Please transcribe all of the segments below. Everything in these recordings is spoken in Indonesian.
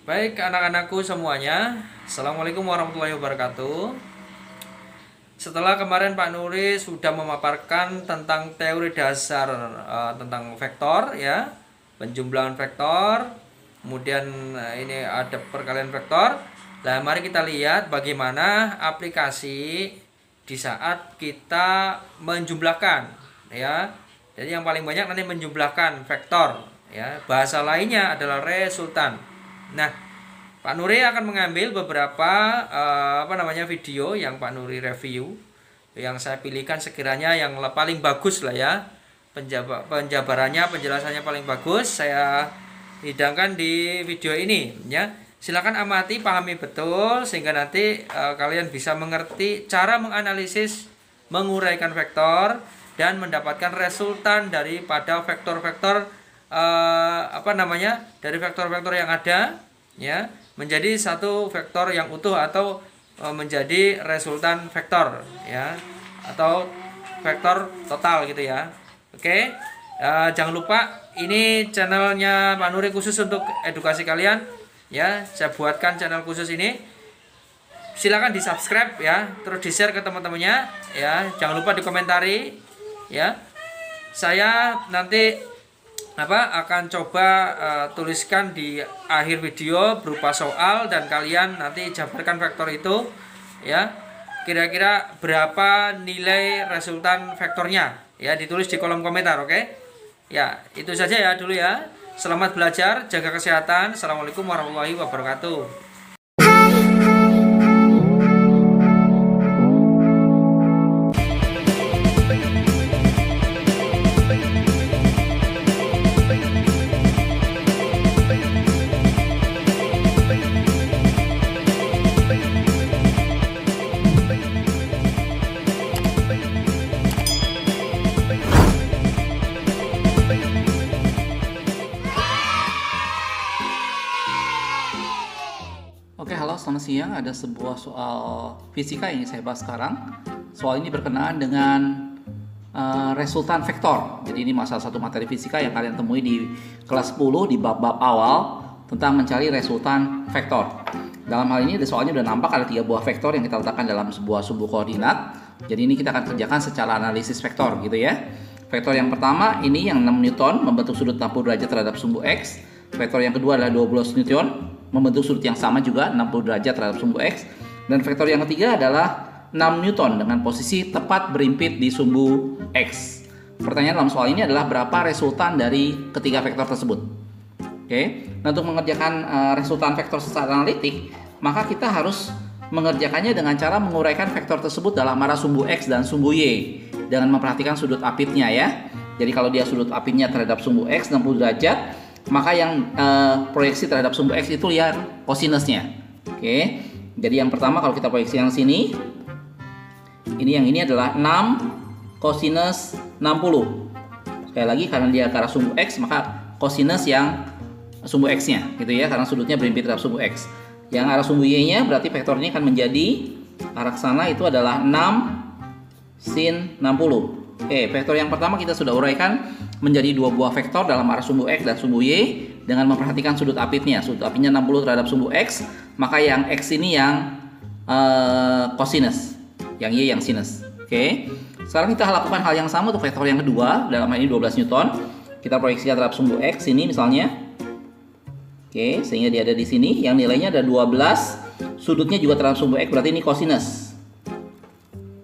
Baik anak-anakku semuanya, Assalamualaikum warahmatullahi wabarakatuh. Setelah kemarin Pak Nuri sudah memaparkan tentang teori dasar tentang vektor ya, penjumlahan vektor, kemudian ini ada perkalian vektor. Nah, mari kita lihat bagaimana aplikasi di saat kita menjumlahkan ya. Jadi yang paling banyak nanti menjumlahkan vektor ya. Bahasa lainnya adalah resultan. Nah, Pak Nuri akan mengambil beberapa video yang Pak Nuri review, yang saya pilihkan sekiranya yang paling bagus lah ya, penjabarannya, penjelasannya paling bagus saya hidangkan di video ini ya. Silakan amati, pahami betul sehingga nanti kalian bisa mengerti cara menganalisis, menguraikan vektor dan mendapatkan resultan daripada vektor-vektor dari vektor-vektor yang ada ya, menjadi satu vektor yang utuh atau menjadi resultan vektor ya, atau vektor total gitu ya. Oke, jangan lupa ini channelnya Pak Nuri khusus untuk edukasi kalian ya. Saya buatkan channel khusus ini, silakan di subscribe ya, terus di share ke teman-temannya ya. Jangan lupa dikomentari ya. Saya nanti akan coba tuliskan di akhir video berupa soal dan kalian nanti jabarkan vektor itu ya. Kira-kira berapa nilai resultan vektornya ya, ditulis di kolom komentar, oke? Ya, itu saja ya dulu ya. Selamat belajar, jaga kesehatan. Assalamualaikum warahmatullahi wabarakatuh. Oke, halo, selamat siang. Ada sebuah soal fisika yang saya bahas sekarang. Soal ini berkenaan dengan resultan vektor. Jadi ini salah satu materi fisika yang kalian temui di kelas 10 di bab-bab awal tentang mencari resultan vektor. Dalam hal ini soalnya udah nampak ada 3 buah vektor yang kita letakkan dalam sebuah sumbu koordinat. Jadi ini kita akan kerjakan secara analisis vektor gitu ya. Vektor yang pertama ini yang 6 Newton membentuk sudut 60 derajat terhadap sumbu X. Vektor yang kedua adalah 12 Newton membentuk sudut yang sama juga 60 derajat terhadap sumbu X. Dan vektor yang ketiga adalah 6 Newton dengan posisi tepat berimpit di sumbu X. Pertanyaan dalam soal ini adalah berapa resultan dari ketiga vektor tersebut. Oke, nah untuk mengerjakan resultan vektor secara analitik, maka kita harus mengerjakannya dengan cara menguraikan vektor tersebut dalam arah sumbu X dan sumbu Y dengan memperhatikan sudut apitnya ya. Jadi kalau dia sudut apitnya terhadap sumbu X 60 derajat, maka yang proyeksi terhadap sumbu X itu lihat kosinusnya. Oke, jadi yang pertama kalau kita proyeksi yang sini, yang ini adalah 6 kosinus 60. Sekali lagi karena dia ke arah sumbu X, maka kosinus yang sumbu X-nya gitu ya, karena sudutnya berimpit terhadap sumbu X. Yang arah sumbu Y-nya berarti vektor ini akan menjadi arah ke sana itu adalah 6 sin 60. Oke, vektor yang pertama kita sudah uraikan menjadi 2 buah vektor dalam arah sumbu X dan sumbu Y dengan memperhatikan sudut apitnya. Sudut apitnya 60 terhadap sumbu X, maka yang X ini yang kosinus, yang Y yang sinus. Oke. Sekarang kita lakukan hal yang sama untuk vektor yang kedua, dalam hal ini 12 Newton. Kita proyeksikan terhadap sumbu X ini misalnya. Oke, sehingga dia ada di sini yang nilainya ada 12. Sudutnya juga terhadap sumbu X, berarti ini kosinus.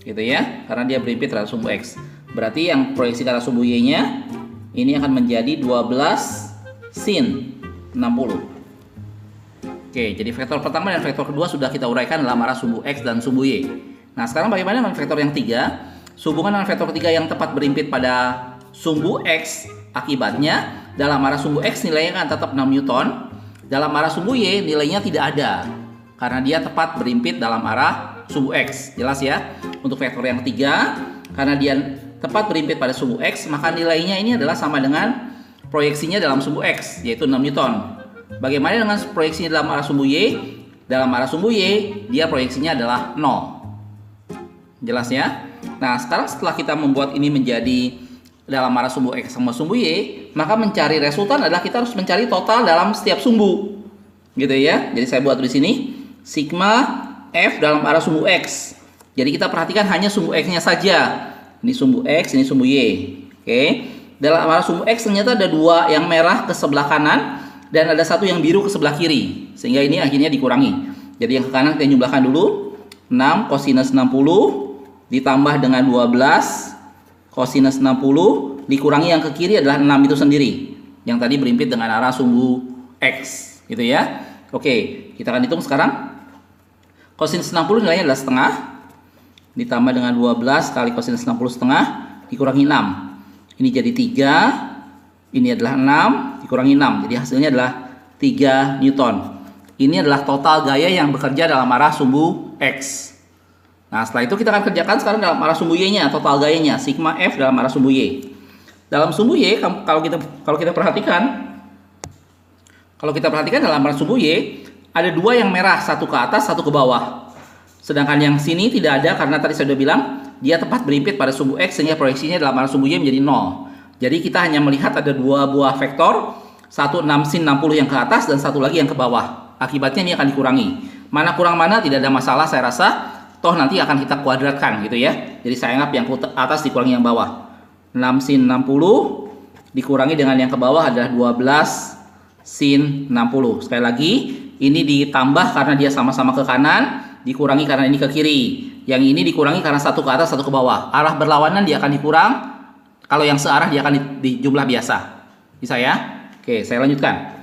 Gitu ya, karena dia berimpit terhadap sumbu X. Berarti yang proyeksi ke arah sumbu Y-nya ini akan menjadi 12 sin 60. Oke, jadi vektor pertama dan vektor kedua sudah kita uraikan dalam arah sumbu X dan sumbu Y. Nah, sekarang bagaimana dengan vektor yang ketiga? Sehubungan dengan vektor ketiga yang tepat berimpit pada sumbu X, akibatnya dalam arah sumbu X nilainya kan tetap 6 Newton. Dalam arah sumbu Y nilainya tidak ada karena dia tepat berimpit dalam arah sumbu X. Jelas ya? Untuk vektor yang ketiga, karena dia tepat berimpit pada sumbu X, maka nilainya ini adalah sama dengan proyeksinya dalam sumbu X, yaitu 6 Newton. Bagaimana dengan proyeksinya dalam arah sumbu Y? Dalam arah sumbu Y, dia proyeksinya adalah 0. Jelas ya? Nah, sekarang setelah kita membuat ini menjadi dalam arah sumbu X sama sumbu Y, maka mencari resultan adalah kita harus mencari total dalam setiap sumbu. gitu ya. Jadi saya buat di sini sigma F dalam arah sumbu X. Jadi kita perhatikan hanya sumbu X-nya saja. Ini sumbu X, ini sumbu Y. Oke. Dalam arah sumbu X ternyata ada dua yang merah ke sebelah kanan dan ada satu yang biru ke sebelah kiri. Sehingga ini akhirnya dikurangi. Jadi yang ke kanan kita jumlahkan dulu. 6 kosinus 60 ditambah dengan 12 kosinus 60 dikurangi yang ke kiri adalah 6 itu sendiri. Yang tadi berimpit dengan arah sumbu X. Gitu ya. Oke, kita akan hitung sekarang. Kosinus 60 nilainya adalah setengah ditambah dengan 12 kali kosinus 60 setengah dikurangi 6. Ini jadi 3. Ini adalah 6 dikurangi 6. Jadi hasilnya adalah 3 Newton. Ini adalah total gaya yang bekerja dalam arah sumbu X. Nah, setelah itu kita akan kerjakan sekarang dalam arah sumbu Y-nya, total gayanya sigma F dalam arah sumbu Y. Dalam sumbu Y kalau kita perhatikan dalam arah sumbu Y ada dua yang merah, satu ke atas, satu ke bawah. Sedangkan yang sini tidak ada karena tadi saya sudah bilang dia tepat berimpit pada sumbu X sehingga proyeksinya dalam arah sumbu Y menjadi 0. Jadi kita hanya melihat ada dua buah vektor, satu 6 sin 60 yang ke atas dan satu lagi yang ke bawah. Akibatnya ini akan dikurangi. Mana kurang mana tidak ada masalah saya rasa. Toh nanti akan kita kuadratkan gitu ya. Jadi saya anggap yang ke atas dikurangi yang bawah. 6 sin 60 dikurangi dengan yang ke bawah adalah 12 sin 60. Sekali lagi ini ditambah karena dia sama-sama ke kanan, dikurangi karena ini ke kiri. Yang ini dikurangi karena satu ke atas, satu ke bawah. Arah berlawanan dia akan dikurang. Kalau yang searah dia akan di jumlah biasa. Bisa ya? Oke, saya lanjutkan.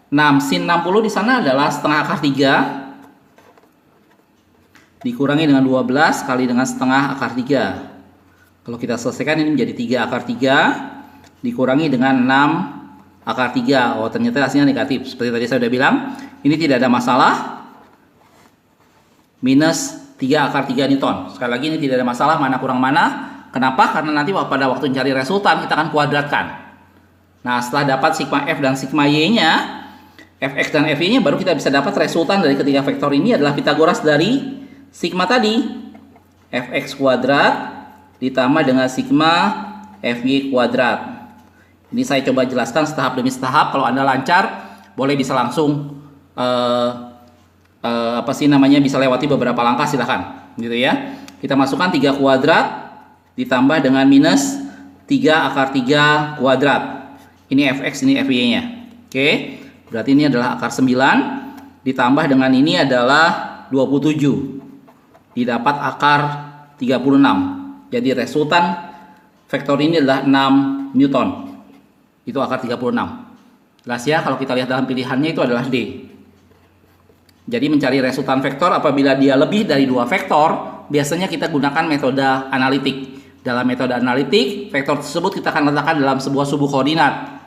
6 sin 60 di sana adalah setengah akar 3 dikurangi dengan 12 kali dengan setengah akar 3. Kalau kita selesaikan ini menjadi 3 akar 3 dikurangi dengan 6 akar 3. Oh, ternyata hasilnya negatif. Seperti tadi saya sudah bilang, ini tidak ada masalah. Minus 3 akar 3 Newton. Sekali lagi ini tidak ada masalah mana kurang mana. Kenapa? Karena nanti pada waktu mencari resultan kita akan kuadratkan. Nah, setelah dapat sigma F dan sigma Y-nya, Fx dan Fy-nya baru kita bisa dapat resultan dari ketiga vektor ini adalah Pitagoras dari sigma tadi. Fx kuadrat ditambah dengan sigma Fy kuadrat. Ini saya coba jelaskan setahap demi setahap. Kalau Anda lancar, boleh bisa langsung bisa lewati beberapa langkah, silahkan gitu ya. Kita masukkan 3 kuadrat ditambah dengan minus 3 akar 3 kuadrat. Ini Fx, ini Fy-nya. Oke. Berarti ini adalah akar 9 ditambah dengan ini adalah 27. Didapat akar 36. Jadi resultan vektor ini adalah 6 Newton. Itu akar 36. Jelas ya, kalau kita lihat dalam pilihannya itu adalah D. Jadi mencari resultan vektor apabila dia lebih dari 2 vektor, biasanya kita gunakan metode analitik. Dalam metode analitik, vektor tersebut kita akan letakkan dalam sebuah sumbu koordinat.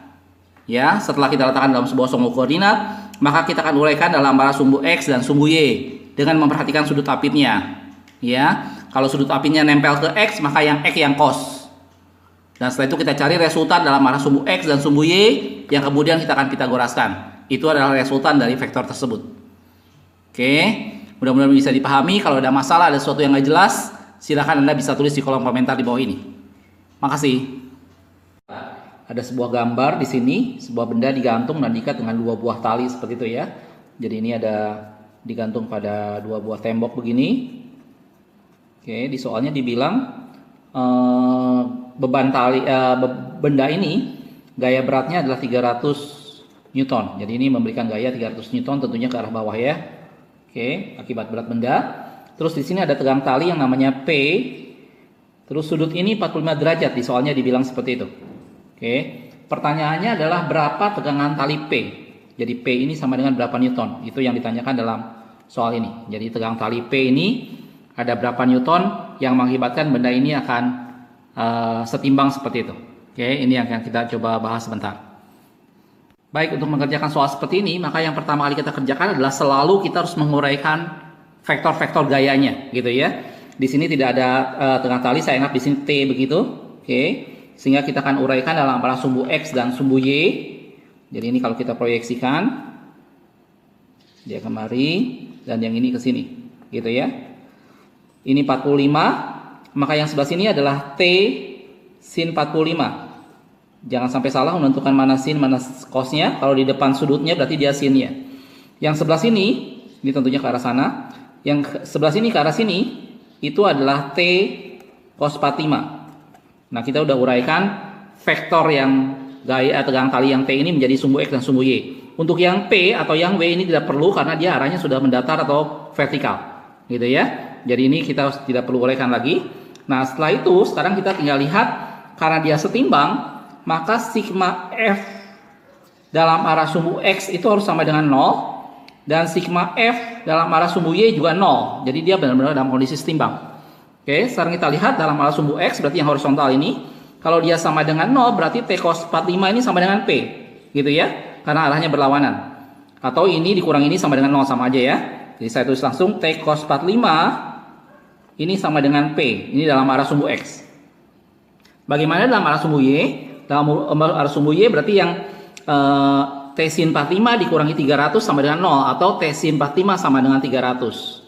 Ya, setelah kita letakkan dalam sebuah sumbu koordinat, maka kita akan uraikan dalam arah sumbu X dan sumbu Y dengan memperhatikan sudut apitnya. Ya, kalau sudut apitnya nempel ke X, maka yang X yang cos. Dan setelah itu kita cari resultan dalam arah sumbu X dan sumbu Y yang kemudian kita akan pitagoraskan. Itu adalah resultan dari vektor tersebut. Oke, mudah-mudahan bisa dipahami. Kalau ada masalah, ada sesuatu yang nggak jelas, silahkan Anda bisa tulis di kolom komentar di bawah ini. Makasih. Ada sebuah gambar di sini, sebuah benda digantung dan diikat dengan 2 buah tali seperti itu ya. Jadi ini ada digantung pada 2 buah tembok begini. Oke, di soalnya dibilang beban tali benda ini gaya beratnya adalah 300 Newton. Jadi ini memberikan gaya 300 Newton tentunya ke arah bawah ya. Oke, akibat berat benda. Terus di sini ada tegang tali yang namanya P. Terus sudut ini 45 derajat, di soalnya dibilang seperti itu. Oke, pertanyaannya adalah berapa tegangan tali P? Jadi P ini sama dengan berapa Newton? Itu yang ditanyakan dalam soal ini. Jadi tegangan tali P ini ada berapa Newton yang mengakibatkan benda ini akan setimbang seperti itu. Oke, ini yang kita coba bahas sebentar. Baik, untuk mengerjakan soal seperti ini, maka yang pertama kali kita kerjakan adalah selalu kita harus menguraikan vektor-vektor gayanya, gitu ya. Di sini tidak ada tegangan tali, saya anggap di sini T begitu. Oke. Sehingga kita akan uraikan dalam arah sumbu X dan sumbu Y. Jadi ini kalau kita proyeksikan, dia kemari dan yang ini ke sini, gitu ya. Ini 45, maka yang sebelah sini adalah T sin 45. Jangan sampai salah menentukan mana sin mana cosnya. Kalau di depan sudutnya berarti dia sinnya. Yang sebelah sini, ini tentunya ke arah sana. Yang sebelah sini ke arah sini, itu adalah T cos 45. Nah, kita udah uraikan vektor yang gaya tegangan tali yang T ini menjadi sumbu X dan sumbu Y. Untuk yang P atau yang W ini tidak perlu karena dia arahnya sudah mendatar atau vertikal. Gitu ya. Jadi ini kita tidak perlu uraikan lagi. Nah, setelah itu sekarang kita tinggal lihat karena dia setimbang, maka sigma F dalam arah sumbu X itu harus sama dengan 0. Dan sigma F dalam arah sumbu Y juga 0. Jadi dia benar-benar dalam kondisi setimbang. Oke, sekarang kita lihat dalam arah sumbu X berarti yang horizontal ini. Kalau dia sama dengan 0 berarti T cos 45 ini sama dengan P. Gitu ya. Karena arahnya berlawanan. Atau ini dikurang ini sama dengan 0 sama aja ya. Jadi saya tulis langsung T cos 45 ini sama dengan P. Ini dalam arah sumbu X. Bagaimana dalam arah sumbu Y? Dalam arah sumbu Y berarti yang T sin 45 dikurangi 300 sama dengan 0 atau T sin 45 sama dengan 300.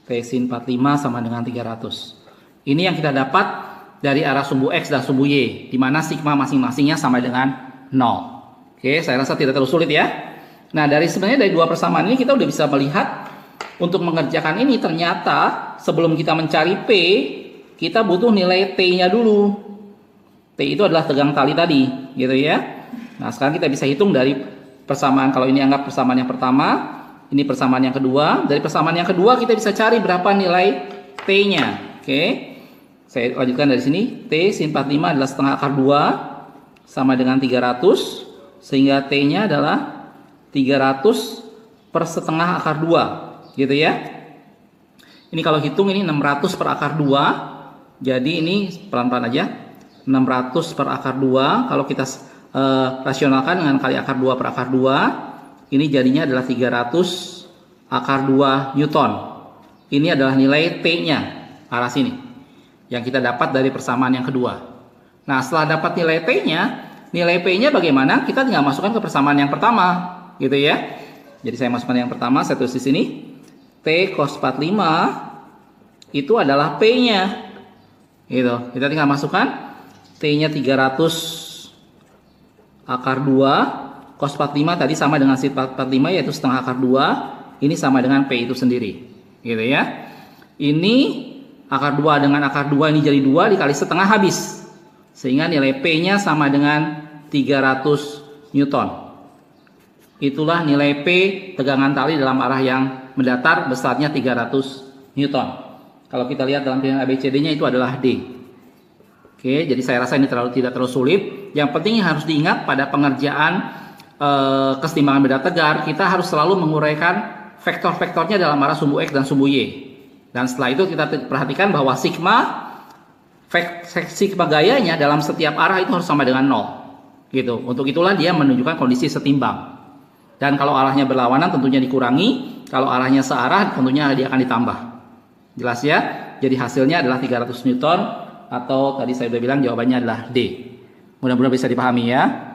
T sin 45 sama dengan 300. Ini yang kita dapat dari arah sumbu X dan sumbu Y, di mana sigma masing-masingnya sama dengan 0. Oke, saya rasa tidak terlalu sulit ya. Nah, sebenarnya dari dua persamaan ini kita udah bisa melihat untuk mengerjakan ini ternyata sebelum kita mencari P, kita butuh nilai T-nya dulu. T itu adalah tegang tali tadi, gitu ya. Nah, sekarang kita bisa hitung dari persamaan. Kalau ini anggap persamaan yang pertama, ini persamaan yang kedua. Dari persamaan yang kedua kita bisa cari berapa nilai T-nya. Oke. Saya lanjutkan dari sini. T sin 45 adalah setengah akar 2 sama dengan 300. Sehingga T-nya adalah 300 per setengah akar 2. Gitu ya. Ini kalau hitung ini 600 per akar 2. Jadi ini pelan-pelan aja. 600 per akar 2. Kalau kita rasionalkan dengan kali akar 2 per akar 2, ini jadinya adalah 300 akar 2 Newton. Ini adalah nilai T-nya, arah sini, yang kita dapat dari persamaan yang kedua. Nah, setelah dapat nilai T-nya, nilai P-nya bagaimana? Kita tinggal masukkan ke persamaan yang pertama, gitu ya. Jadi saya masukkan yang pertama, saya tulis di sini. T cos 45 itu adalah P-nya. Gitu. Kita tinggal masukkan T-nya 300 akar 2, cos 45 tadi sama dengan sin 45 yaitu setengah akar 2, ini sama dengan P itu sendiri. Gitu ya. Ini akar 2 dengan akar 2 ini jadi 2 dikali setengah habis. Sehingga nilai P-nya sama dengan 300 Newton. Itulah nilai P tegangan tali dalam arah yang mendatar besarnya 300 Newton. Kalau kita lihat dalam pilihan ABCD-nya itu adalah D. Oke, jadi saya rasa ini tidak terlalu sulit. Yang penting yang harus diingat pada pengerjaan kesetimbangan beda tegar, kita harus selalu menguraikan vektor-vektornya dalam arah sumbu X dan sumbu Y. Dan setelah itu kita perhatikan bahwa sigma gayanya dalam setiap arah itu harus sama dengan 0. Gitu. Untuk itulah dia menunjukkan kondisi setimbang. Dan kalau arahnya berlawanan tentunya dikurangi, kalau arahnya searah tentunya dia akan ditambah. Jelas ya? Jadi hasilnya adalah 300 Newton. Atau tadi saya sudah bilang jawabannya adalah D. Mudah-mudahan bisa dipahami ya.